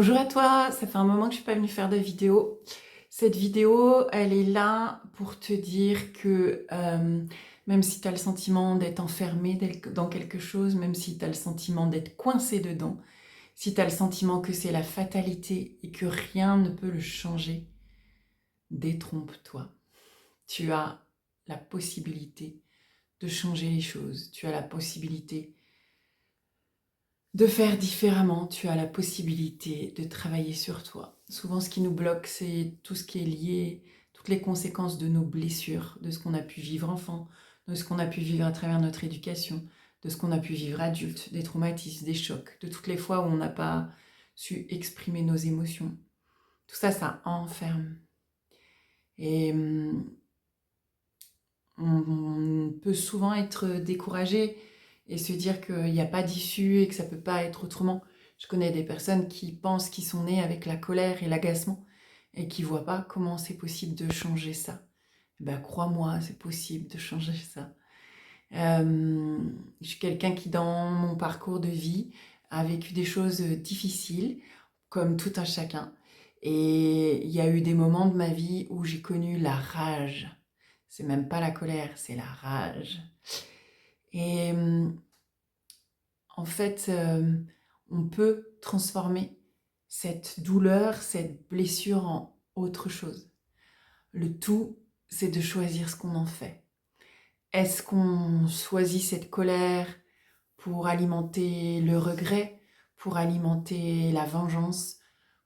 Bonjour à toi, ça fait un moment que je suis pas venue faire de vidéo. Cette vidéo, elle est là pour te dire que même si tu as le sentiment d'être enfermé dans quelque chose, même si tu as le sentiment d'être coincé dedans, si tu as le sentiment que c'est la fatalité et que rien ne peut le changer, détrompe-toi. Tu as la possibilité de changer les choses, tu as la possibilité de faire différemment, tu as la possibilité de travailler sur toi. Souvent, ce qui nous bloque, c'est tout ce qui est lié, toutes les conséquences de nos blessures, de ce qu'on a pu vivre enfant, de ce qu'on a pu vivre à travers notre éducation, de ce qu'on a pu vivre adulte, des traumatismes, des chocs, de toutes les fois où on n'a pas su exprimer nos émotions. Tout ça, ça enferme. Et on peut souvent être découragé et se dire qu'il n'y a pas d'issue et que ça ne peut pas être autrement. Je connais des personnes qui pensent qu'ils sont nés avec la colère et l'agacement et qui ne voient pas comment c'est possible de changer ça. Ben, crois-moi, c'est possible de changer ça. Je suis quelqu'un qui, dans mon parcours de vie, a vécu des choses difficiles, comme tout un chacun. Et il y a eu des moments de ma vie où j'ai connu la rage. C'est même pas la colère, c'est la rage. Et en fait, on peut transformer cette douleur, cette blessure en autre chose. Le tout, c'est de choisir ce qu'on en fait. Est-ce qu'on choisit cette colère pour alimenter le regret, pour alimenter la vengeance,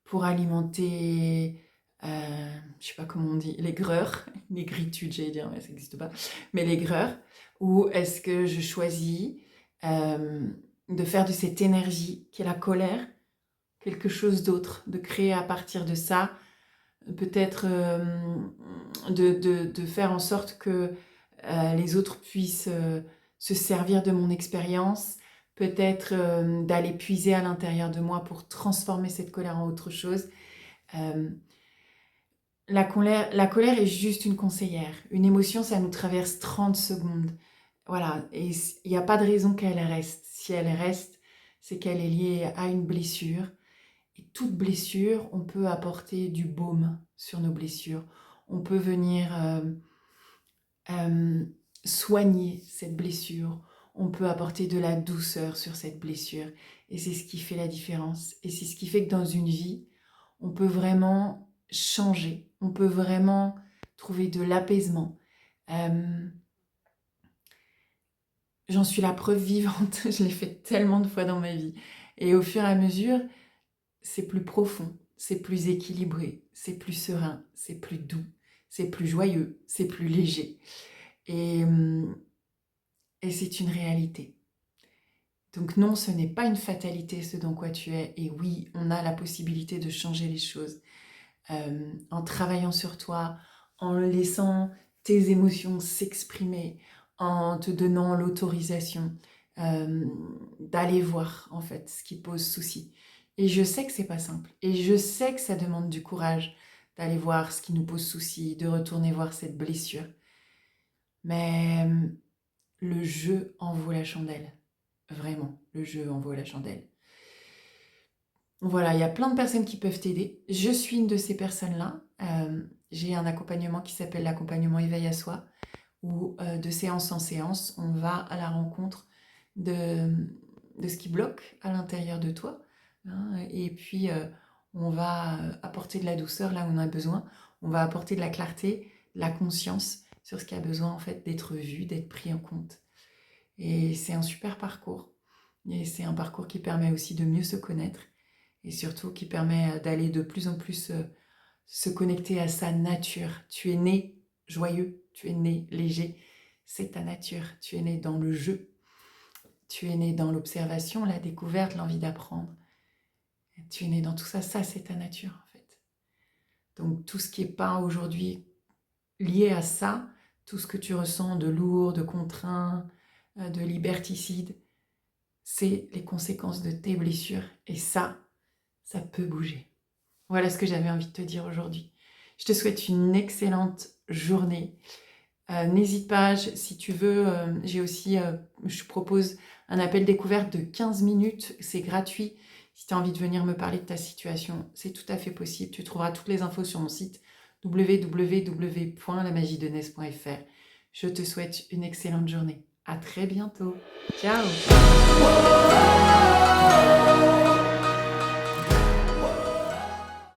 pour alimenter, je sais pas comment on dit, l'aigreur, l'aigritude j'allais dire, mais ça n'existe pas, mais l'aigreur, ou est-ce que je choisis de faire de cette énergie qui est la colère quelque chose d'autre, de créer à partir de ça, peut-être de faire en sorte que les autres puissent se servir de mon expérience, peut-être d'aller puiser à l'intérieur de moi pour transformer cette colère en autre chose. Euh, la colère est juste une conseillère. Une émotion, ça nous traverse 30 secondes. Voilà, et il n'y a pas de raison qu'elle reste. Si elle reste, c'est qu'elle est liée à une blessure. Et toute blessure, on peut apporter du baume sur nos blessures. On peut venir soigner cette blessure. On peut apporter de la douceur sur cette blessure. Et c'est ce qui fait la différence. Et c'est ce qui fait que dans une vie, on peut vraiment changer. On peut vraiment trouver de l'apaisement. J'en suis la preuve vivante. Je l'ai fait tellement de fois dans ma vie. Et au fur et à mesure, c'est plus profond, c'est plus équilibré, c'est plus serein, c'est plus doux, c'est plus joyeux, c'est plus léger. Et, et c'est une réalité. Donc non, ce n'est pas une fatalité ce dans quoi tu es. Et oui, on a la possibilité de changer les choses en travaillant sur toi, en laissant tes émotions s'exprimer, en te donnant l'autorisation d'aller voir en fait ce qui pose souci. Et je sais que c'est pas simple. Et je sais que ça demande du courage d'aller voir ce qui nous pose souci, de retourner voir cette blessure. Mais le jeu en vaut la chandelle. Vraiment, le jeu en vaut la chandelle. Voilà, il y a plein de personnes qui peuvent t'aider. Je suis une de ces personnes-là. J'ai un accompagnement qui s'appelle l'accompagnement éveil à soi, où de séance en séance, on va à la rencontre de ce qui bloque à l'intérieur de toi. Hein, et puis, on va apporter de la douceur là où on a besoin. On va apporter de la clarté, de la conscience sur ce qui a besoin en fait d'être vu, d'être pris en compte. Et c'est un super parcours. Et c'est un parcours qui permet aussi de mieux se connaître et surtout qui permet d'aller de plus en plus se connecter à sa nature. Tu es né joyeux, tu es né léger, c'est ta nature. Tu es né dans le jeu, tu es né dans l'observation, la découverte, l'envie d'apprendre. Tu es né dans tout ça, ça c'est ta nature en fait. Donc tout ce qui n'est pas aujourd'hui lié à ça, tout ce que tu ressens de lourd, de contraint, de liberticide, c'est les conséquences de tes blessures et ça peut bouger. Voilà ce que j'avais envie de te dire aujourd'hui. Je te souhaite une excellente journée. N'hésite pas, si tu veux, j'ai aussi, je propose un appel découverte de 15 minutes, c'est gratuit, Si tu as envie de venir me parler de ta situation, c'est tout à fait possible. Tu trouveras toutes les infos sur mon site www.lamagiedenesse.fr. Je te souhaite une excellente journée. À très bientôt. Ciao!